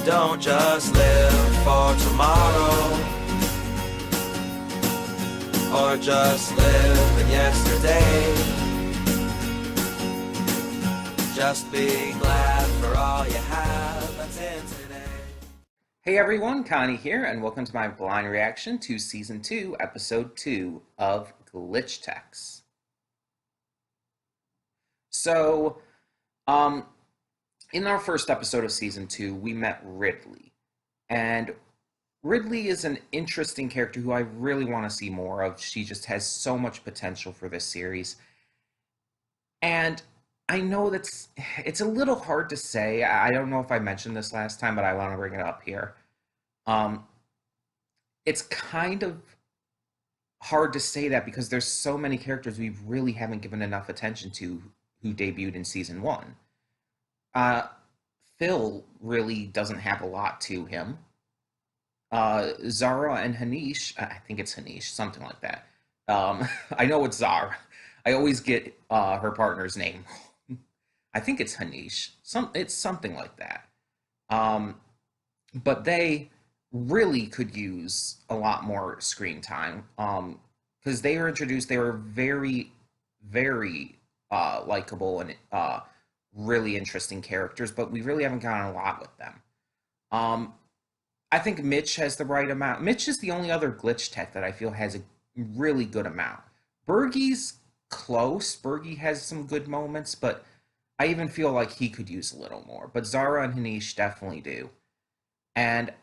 Don't just live for tomorrow, or just live in yesterday. Just be glad for all you have that's in today. Hey everyone, Connie here, and welcome to my blind reaction to Season 2, Episode 2 of Glitch Techs. So, in our first episode of Season 2, we met Ridley. And Ridley is an interesting character who I really want to see more of. She just has so much potential for this series. And I know it's a little hard to say. I don't know if I mentioned this last time, but I want to bring it up here. Um, it's kind of hard to say that because there's so many characters we really haven't given enough attention to who debuted in season one. Phil really doesn't have a lot to him. Zara and Hanish, I think it's Hanish, something like that. I know it's Zara. I always get her partner's name. I think it's Hanish. It's something like that. But they really could use a lot more screen time because they were introduced. They were very, very likable and really interesting characters, but we really haven't gotten a lot with them. I think Mitch has the right amount. Mitch is the only other glitch tech that I feel has a really good amount. Bergie's close. Bergie has some good moments, but I even feel like he could use a little more. But Zara and Hanish definitely do. And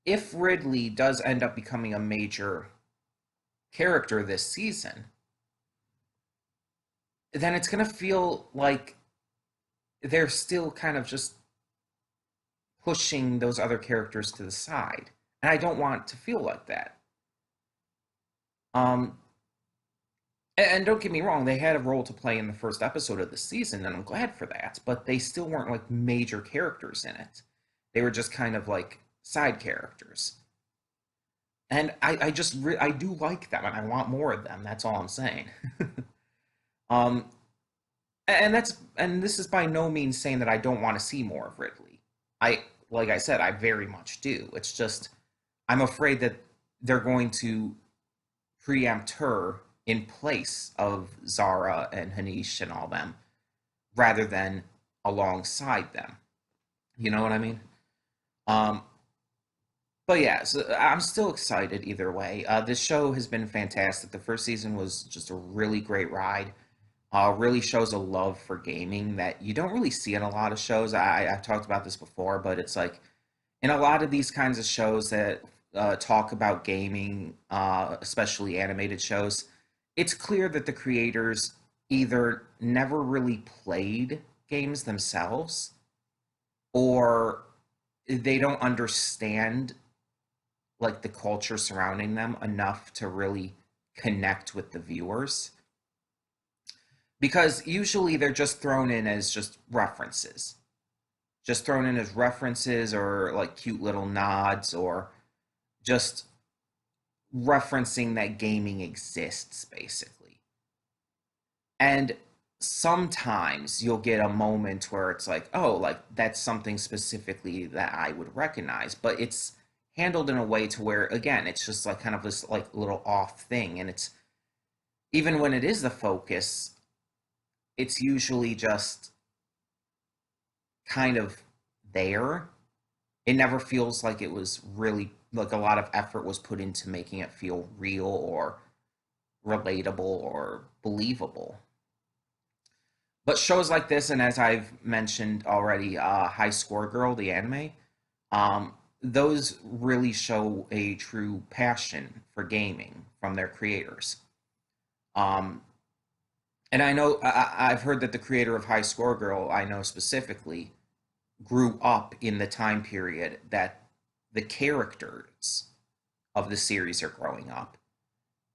if Ridley does end up becoming a major character this season, then it's going to feel like they're still kind of just pushing those other characters to the side. And I don't want it to feel like that. And don't get me wrong, they had a role to play in the first episode of the season, and I'm glad for that, but they still weren't like major characters in it. They were just kind of like side characters. And I do like them, and I want more of them. That's all I'm saying. um, and this is by no means saying that I don't want to see more of Ridley. Like I said, I very much do. It's just I'm afraid that they're going to preempt her in place of Zara and Hanish and all them, rather than alongside them. You know what I mean? Um, but yeah, so I'm still excited either way. This show has been fantastic. The first season was just a really great ride. Really shows a love for gaming that you don't really see in a lot of shows. I've talked about this before, but it's like in a lot of these kinds of shows that talk about gaming, especially animated shows, it's clear that the creators either never really played games themselves or they don't understand like the culture surrounding them enough to really connect with the viewers, because usually they're just thrown in as just thrown in as references or like cute little nods or just referencing that gaming exists basically. And sometimes you'll get a moment where it's like, oh, like that's something specifically that I would recognize, but it's handled in a way to where again it's just like kind of this like little off thing, and it's even when it is the focus, it's usually just kind of there. It never feels like it was really like a lot of effort was put into making it feel real or relatable or believable. But shows like this, and as I've mentioned already, High Score Girl, the anime, those really show a true passion for gaming from their creators. Um, and I know I've heard that the creator of High Score Girl, I know specifically, grew up in the time period that the characters of the series are growing up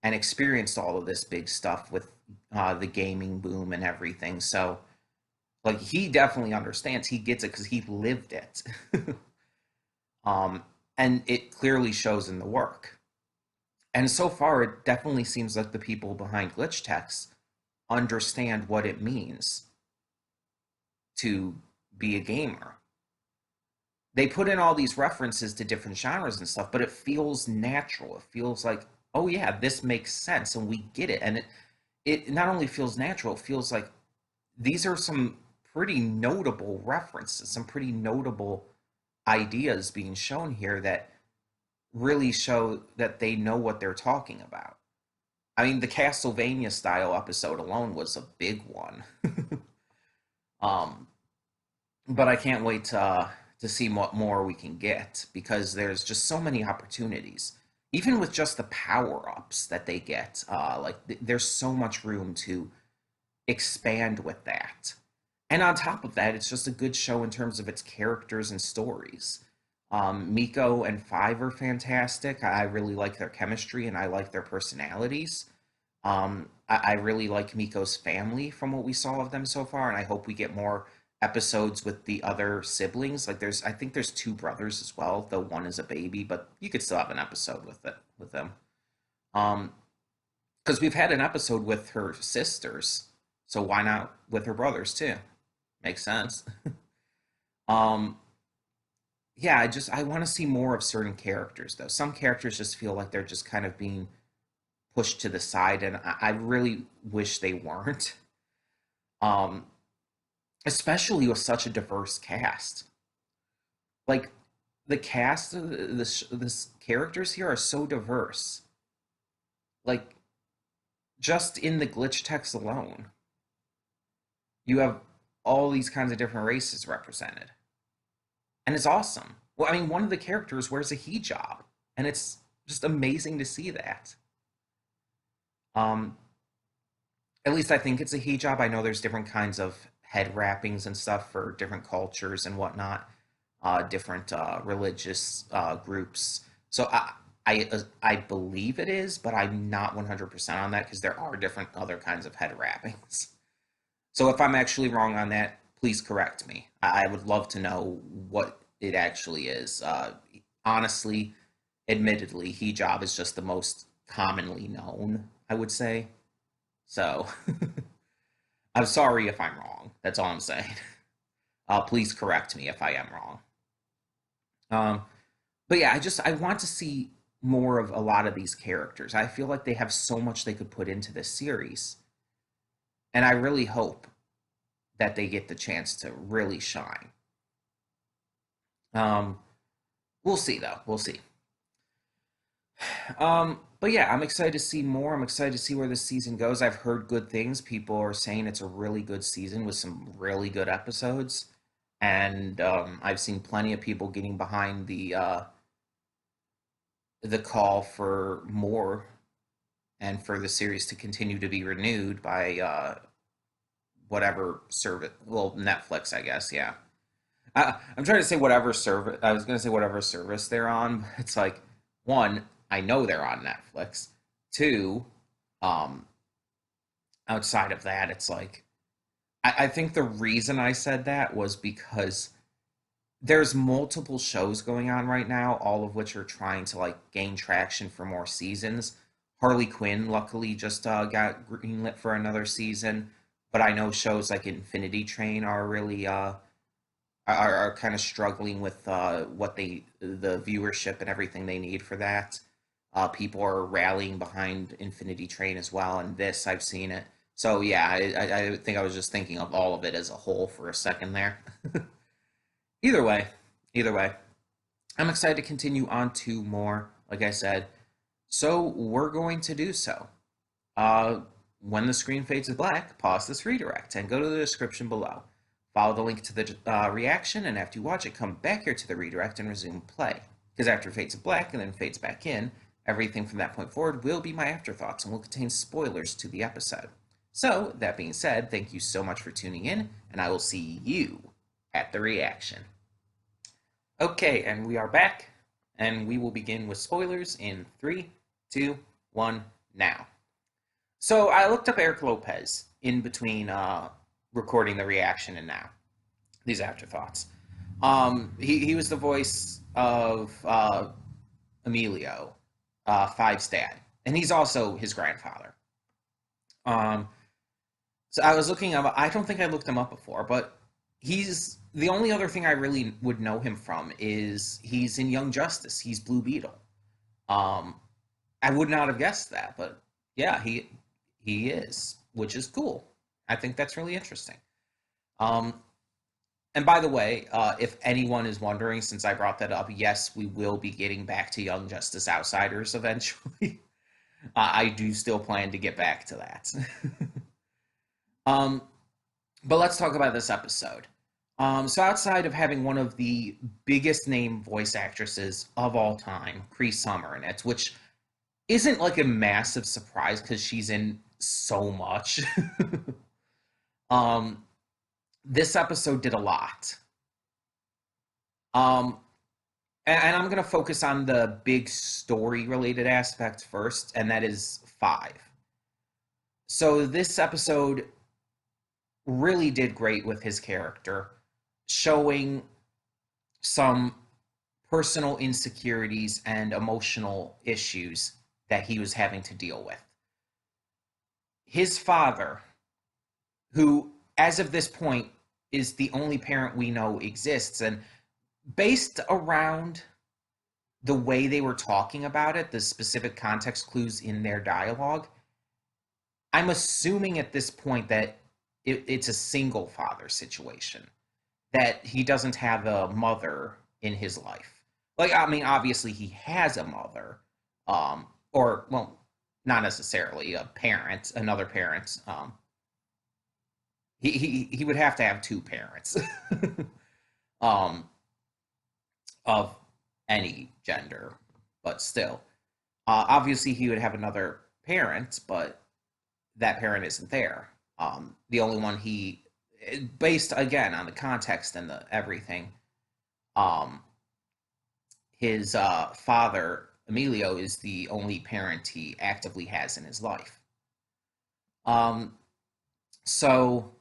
and experienced all of this big stuff with the gaming boom and everything. So, like, he definitely understands. He gets it because he lived it. um, and it clearly shows in the work. And so far, it definitely seems like the people behind Glitch Techs understand what it means to be a gamer. they put in all these references to different genres and stuff, but it feels natural. It feels like, oh yeah, this makes sense and we get it. And it not only feels natural, it feels like these are some pretty notable references, some pretty notable ideas being shown here that really show that they know what they're talking about. I mean, the Castlevania style episode alone was a big one. um, but I can't wait to see what more we can get because there's just so many opportunities. Even with just the power ups that they get, there's so much room to expand with that. And on top of that, it's just a good show in terms of its characters and stories. Miko and Five are fantastic. I really like their chemistry and I like their personalities. I really like Miko's family from what we saw of them so far, and I hope we get more episodes with the other siblings. I think there's two brothers as well, though one is a baby, but you could still have an episode with them. Um, because we've had an episode with her sisters, so why not with her brothers too? Makes sense. um, yeah, I want to see more of certain characters though. Some characters just feel like they're just kind of being pushed to the side, and I really wish they weren't. Um, Especially with such a diverse cast. Like the cast of this characters here are so diverse. Like just in the glitch text alone, you have all these kinds of different races represented, and it's awesome. Well, I mean, one of the characters wears a hijab, and it's just amazing to see that. Um, at least I think it's a hijab. I know there's different kinds of head wrappings and stuff for different cultures and whatnot, different religious groups. So I believe it is, but I'm not 100% on that because there are different other kinds of head wrappings. So if I'm actually wrong on that, please correct me. I would love to know what it actually is. Honestly, admittedly, hijab is just the most commonly known, I would say. So I'm sorry if I'm wrong. That's all I'm saying. Please correct me if I am wrong. Um, but yeah, I want to see more of a lot of these characters. I feel like they have so much they could put into this series, and I really hope that they get the chance to really shine. Um, we'll see though. We'll see. But yeah, I'm excited to see more. I'm excited to see where this season goes. I've heard good things. People are saying it's a really good season with some really good episodes, and I've seen plenty of people getting behind the call for more and for the series to continue to be renewed by whatever service. Well, Netflix, I guess. Yeah, I'm trying to say whatever service. I was going to say whatever service they're on. It's like one, I know they're on Netflix. Two, um, outside of that, it's like I think the reason I said that was because there's multiple shows going on right now, all of which are trying to like gain traction for more seasons. Harley Quinn, luckily, just got greenlit for another season, but I know shows like Infinity Train are really are kind of struggling with the viewership and everything they need for that. People are rallying behind Infinity Train as well, and this I've seen it. So yeah, I think I was just thinking of all of it as a whole for a second there. either way, either way, I'm excited to continue on to more. Like I said, so we're going to do so. Uh, when the screen fades to black, pause this redirect and go to the description below. Follow the link to the reaction, and after you watch it, come back here to the redirect and resume play. Because after it fades to black and then fades back in, everything from that point forward will be my afterthoughts and will contain spoilers to the episode. So, that being said, thank you so much for tuning in, and I will see you at the reaction. Okay, and we are back, and we will begin with spoilers in 3, 2, 1, now. So, I looked up Eric Lopez in between recording the reaction and now, these afterthoughts. He was the voice of Emilio, Five's dad, and he's also his grandfather. Um, so I was looking up. I don't think I looked him up before, but he's The only other thing I really would know him from is he's in Young Justice. He's Blue Beetle. Um, I would not have guessed that, but yeah, he is, which is cool. I think that's really interesting. Um, and by the way, if anyone is wondering, since I brought that up, yes, we will be getting back to Young Justice Outsiders eventually. I do still plan to get back to that. um, but let's talk about this episode. So, outside of having one of the biggest name voice actresses of all time, Cree Summer, in it, which isn't like a massive surprise because she's in so much. um, this episode did a lot. Um, and I'm going to focus on the big story related aspect first, and that is five. So, this episode really did great with his character, showing some personal insecurities and emotional issues that he was having to deal with. His father, who, as of this point, is the only parent we know exists, and based around the way they were talking about it, the specific context clues in their dialogue, I'm assuming at this point that it's a single father situation, that he doesn't have a mother in his life. Like, I mean, obviously he has a mother, or, well, not necessarily a parent, another parent. He would have to have two parents, um, of any gender, but still. Obviously, he would have another parent, but that parent isn't there. The only one he, based again on the context and the everything, um, his father Emilio is the only parent he actively has in his life. Um, so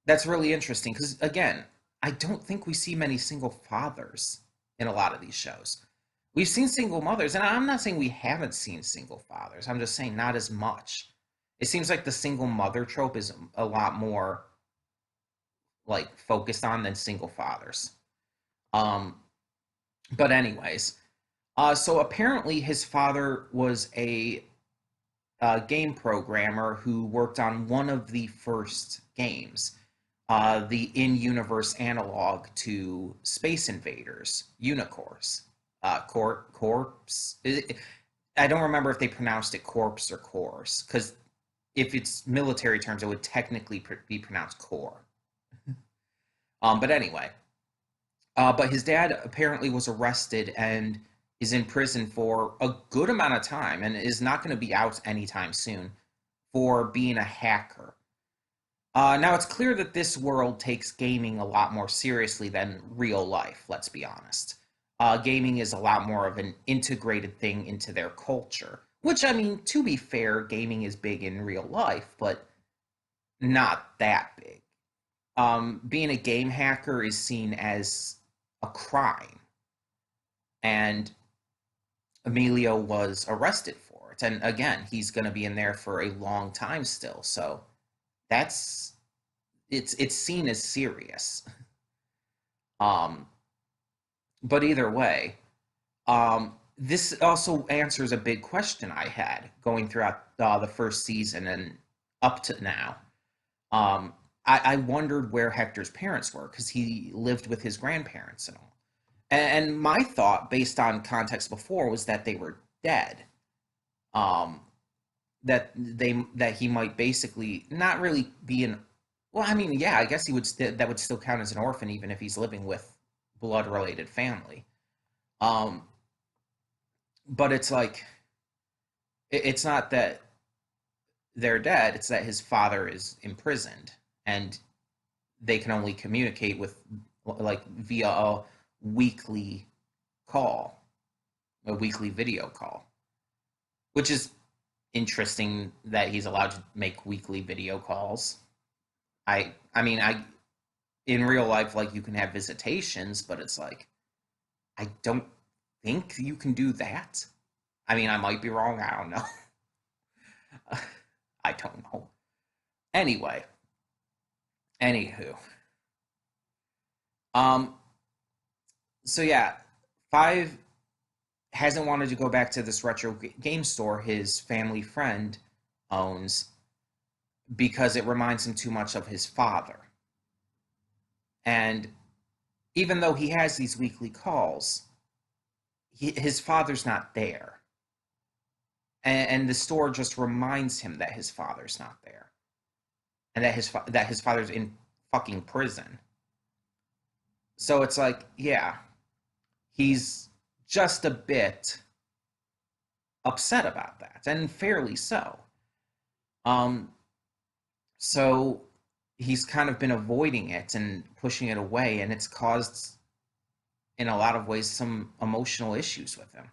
that's really interesting because again, I don't think we see many single fathers in a lot of these shows. We've seen single mothers, and I'm not saying we haven't seen single fathers. I'm just saying not as much. It seems like the single mother trope is a lot more like focused on than single fathers. Um, but anyways, so apparently his father was a game programmer who worked on one of the first games, the in-universe analog to Space Invaders, Unicorps. Corpse. I don't remember if they pronounced it corpse or course, because if it's military terms, it would technically be pronounced core. But anyway, but his dad apparently was arrested and is in prison for a good amount of time and is not going to be out anytime soon for being a hacker. Now, it's clear that this world takes gaming a lot more seriously than real life, let's be honest. Gaming is a lot more of an integrated thing into their culture, which, I mean, to be fair, gaming is big in real life, but not that big. Being a game hacker is seen as a crime, and Emilio was arrested for it. And again, he's going to be in there for a long time still, so that's it's seen as serious. Um, but either way, this also answers a big question I had going throughout the first season and up to now. I wondered where Hector's parents were because he lived with his grandparents and all. And my thought, based on context before, was that they were dead. Um, that he might basically not really be an, well, I mean, yeah, I guess he would that would still count as an orphan even if he's living with blood related family. Um, but it's like it's not that they're dead; it's that his father is imprisoned, and they can only communicate with like via a weekly call, a weekly video call, which is interesting that he's allowed to make weekly video calls. I mean, I in real life, like, you can have visitations, but it's like I don't think you can do that. I mean, I might be wrong. I don't know. I don't know. Anyway, anywho, Um, so yeah, Five hasn't wanted to go back to this retro game store his family friend owns because it reminds him too much of his father. And even though he has these weekly calls, his father's not there. And the store just reminds him that his father's not there and that his father's in fucking prison. So it's like, yeah, he's just a bit upset about that, and fairly so. Um, so he's kind of been avoiding it and pushing it away, and it's caused, in a lot of ways, some emotional issues with him,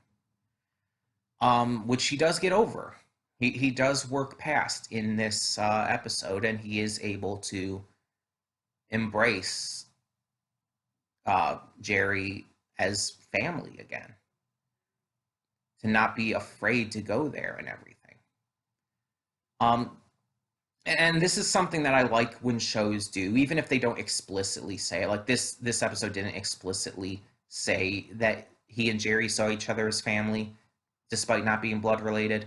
which he does get over. He does work past in this episode, and he is able to embrace Jerry as family again, to not be afraid to go there and everything. Um, and this is something that I like when shows do, even if they don't explicitly say it. Like this episode didn't explicitly say that he and Jerry saw each other as family, despite not being blood related.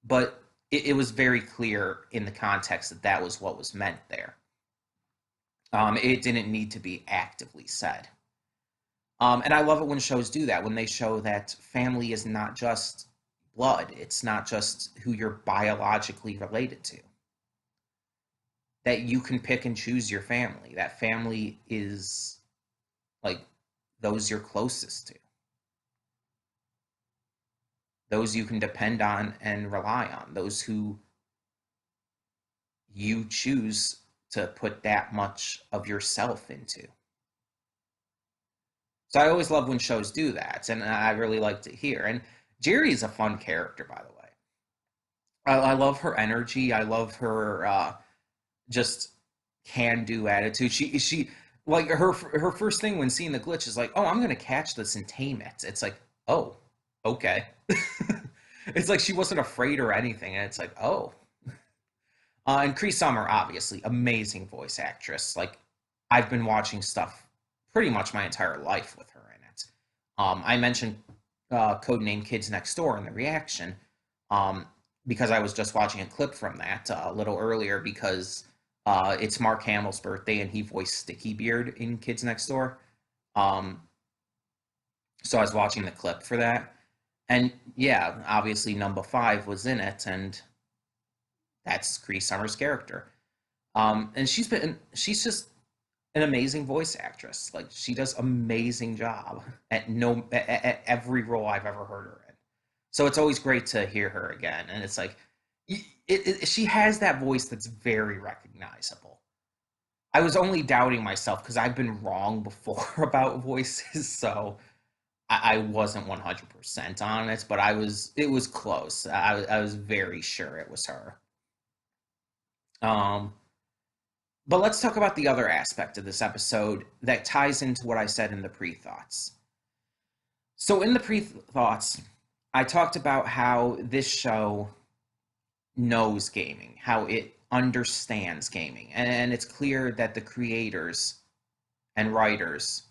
But it was very clear in the context that that was what was meant there. It didn't need to be actively said. And I love it when shows do that, when they show that family is not just blood, it's not just who you're biologically related to. That you can pick and choose your family. That family is like those you're closest to, those you can depend on and rely on, those who you choose to put that much of yourself into. So I always love when shows do that, and I really like to hear. And Jerry is a fun character, by the way. I love her energy. I love her just can do attitude. She like her first thing when seeing the glitch is like, oh, I'm gonna catch this and tame it. It's like, oh, okay. It's like she wasn't afraid or anything, and it's like, oh. And Cree Summer, obviously, amazing voice actress. Like, I've been watching stuff pretty much my entire life with her in it. I mentioned Codename Kids Next Door in the reaction um, because I was just watching a clip from that a little earlier because it's Mark Hamill's birthday and he voiced Sticky Beard in Kids Next Door. Um, so I was watching the clip for that. And yeah, obviously number five was in it, and that's Cree Summer's character. And she's just an amazing voice actress. Like she does amazing job at every role I've ever heard her in. So it's always great to hear her again. And it's like she has that voice that's very recognizable. I was only doubting myself because I've been wrong before about voices, so I wasn't 100% on it, but it was close. I was very sure it was her. Um, but let's talk about the other aspect of this episode that ties into what I said in the pre-thoughts. So in the pre-thoughts, I talked about how this show knows gaming, how it understands gaming. And it's clear that the creators and writers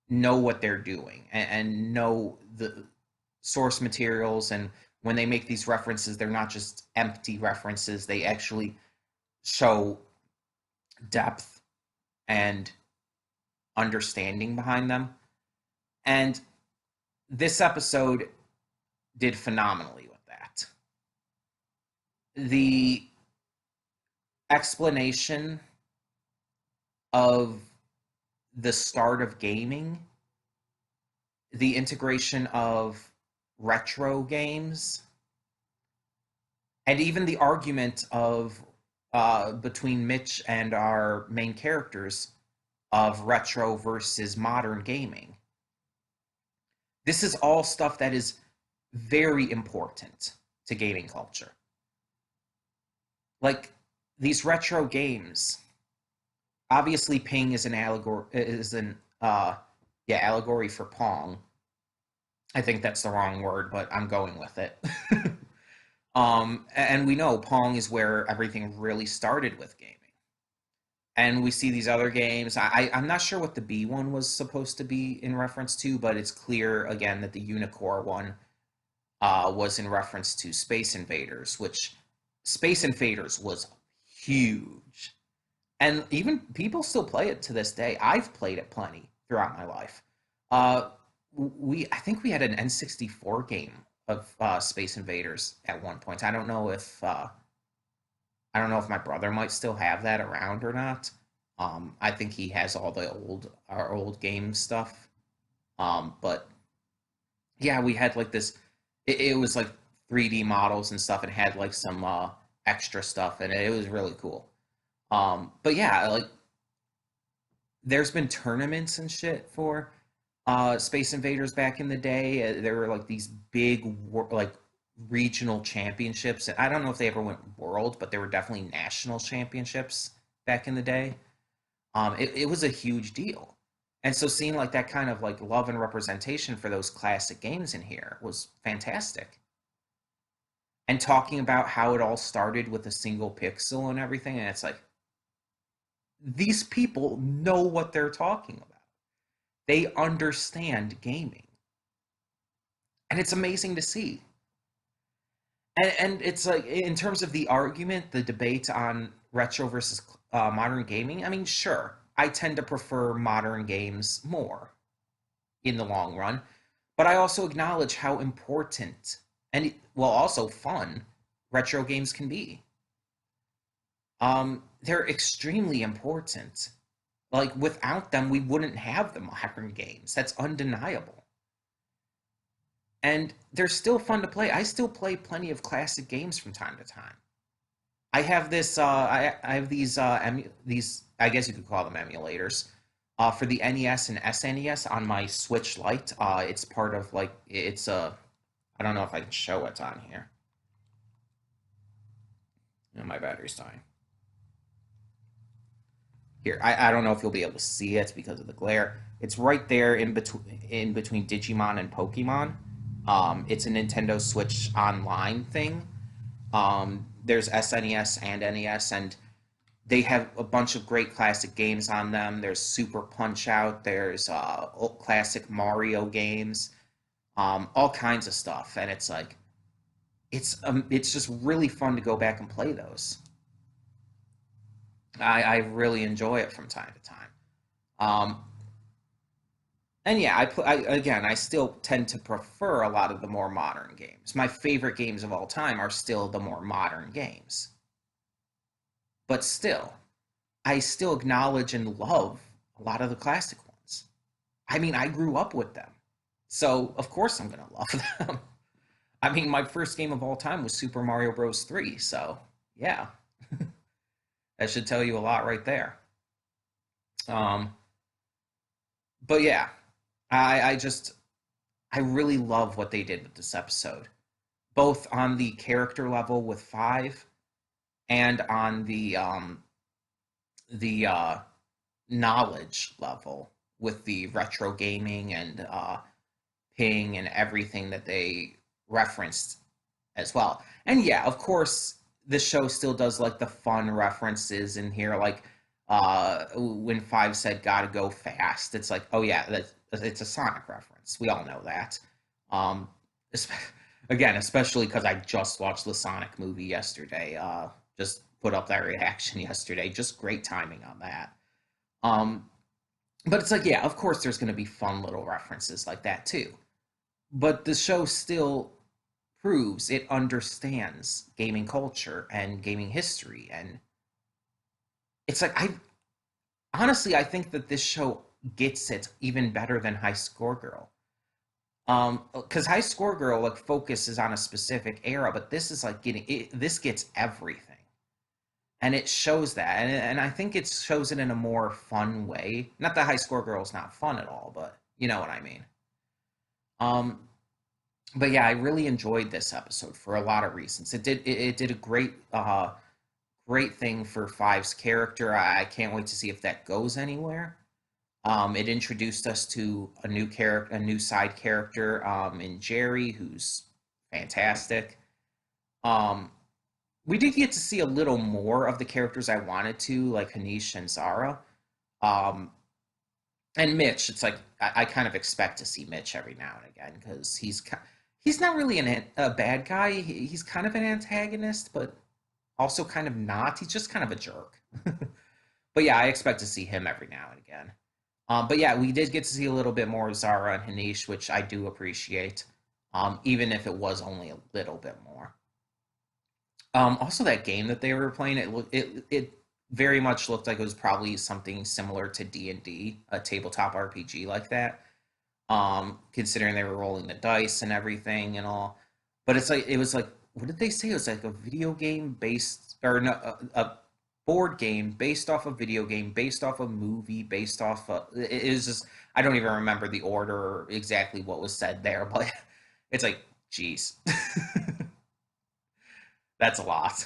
know what they're doing and know the source materials. And when they make these references, they're not just empty references, they actually show depth and understanding behind them. And this episode did phenomenally with that. The explanation of the start of gaming, the integration of retro games, and even the argument of between Mitch and our main characters of retro versus modern gaming. This is all stuff that is very important to gaming culture. Like these retro games, obviously Ping is an allegory for Pong. I think that's the wrong word, but I'm going with it. And we know Pong is where everything really started with gaming. And we see these other games. I'm not sure what the B one was supposed to be in reference to, but it's clear again that the Unicorn one was in reference to Space Invaders, which Space Invaders was huge. And even people still play it to this day. I've played it plenty throughout my life. Uh, I think we had an N64 game of Space Invaders at one point. I don't know if my brother might still have that around or not. I think he has all the our old game stuff. But yeah, we had like this. It was like 3D models and stuff, and had like some extra stuff, and it was really cool. But yeah, like there's been tournaments and shit for Space Invaders back in the day. There were like these big like regional championships. I don't know if they ever went world, but there were definitely national championships back in the day. It was a huge deal. And so seeing like that kind of like love and representation for those classic games in here was fantastic. And talking about how it all started with a single pixel and everything, and it's like these people know what they're talking about. They understand gaming. And it's amazing to see. And it's like in terms of the argument, the debate on retro versus modern gaming. I mean, sure, I tend to prefer modern games more in the long run, but I also acknowledge how important and well, also fun retro games can be. They're extremely important. Like without them, we wouldn't have the modern games. That's undeniable. And they're still fun to play. I still play plenty of classic games from time to time. I have this. I have these. I guess you could call them emulators for the NES and SNES on my Switch Lite. It's part of like it's a. I don't know if I can show it on here. Oh, my battery's dying. Here, I don't know if you'll be able to see it because of the glare. It's right there in between Digimon and Pokemon. It's a Nintendo Switch Online thing. There's SNES and NES, and they have a bunch of great classic games on them. There's Super Punch Out. There's classic Mario games, all kinds of stuff, and it's like it's just really fun to go back and play those. I really enjoy it from time to time. Um, and yeah, again, I still tend to prefer a lot of the more modern games. My favorite games of all time are still the more modern games. But still, I still acknowledge and love a lot of the classic ones. I mean, I grew up with them. So, of course I'm going to love them. I mean, my first game of all time was Super Mario Bros. 3, so yeah, that should tell you a lot right there. Um, but yeah, I just I really love what they did with this episode, both on the character level with Five and on the knowledge level with the retro gaming and Ping and everything that they referenced as well. And yeah, of course, the show still does like the fun references in here, like when Five said "gotta go fast." It's like, oh yeah, it's a Sonic reference. We all know that. Um, again, especially because I just watched the Sonic movie yesterday. Just put up that reaction yesterday. Just great timing on that. Um, but it's like, yeah, of course, there's going to be fun little references like that too. But the show still proves it understands gaming culture and gaming history, and it's like I think that this show gets it even better than High Score Girl. Because High Score Girl like focuses on a specific era, but this is like getting it, this gets everything, and it shows that, and I think it shows it in a more fun way. Not that High Score Girl is not fun at all, but you know what I mean. Um, but yeah, I really enjoyed this episode for a lot of reasons. It did a great thing for Five's character. I can't wait to see if that goes anywhere. It introduced us to a new character, a new side character in Jerry, who's fantastic. Um, we did get to see a little more of the characters I wanted to, like Hanish and Zara. Um, and Mitch, it's like I kind of expect to see Mitch every now and again because he's not really a bad guy. He's kind of an antagonist, but also kind of not. He's just kind of a jerk. But yeah, I expect to see him every now and again. But yeah, we did get to see a little bit more of Zara and Hanish, which I do appreciate, even if it was only a little bit more. Also, that game that they were playing, it very much looked like it was probably something similar to D&D, a tabletop RPG like that. Considering they were rolling the dice and everything and all, but it was like, what did they say? It was like a video game based, or no, a board game based off a video game, based off a movie, based off it is just, I don't even remember the order or exactly what was said there, but it's like, geez. That's a lot.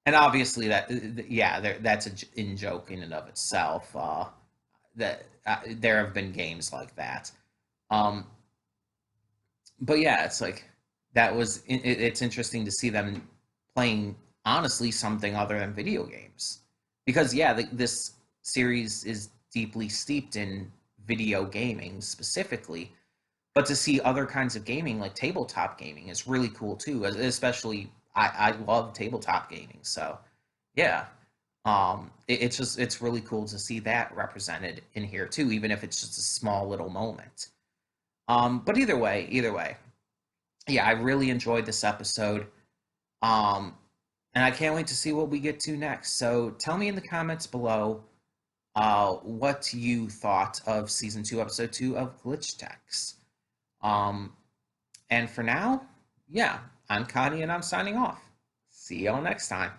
And obviously yeah, that's in joke in and of itself. That there have been games like that. Um, but yeah, it's like it's interesting to see them playing honestly something other than video games, because yeah, this series is deeply steeped in video gaming specifically, but to see other kinds of gaming like tabletop gaming is really cool too. Especially I love tabletop gaming, so yeah. It's really cool to see that represented in here too, even if it's just a small little moment. But either way, yeah, I really enjoyed this episode. Um, and I can't wait to see what we get to next. So tell me in the comments below what you thought of season 2, episode 2 of Glitch Techs. Um, and for now, yeah, I'm Connie and I'm signing off. See y'all next time.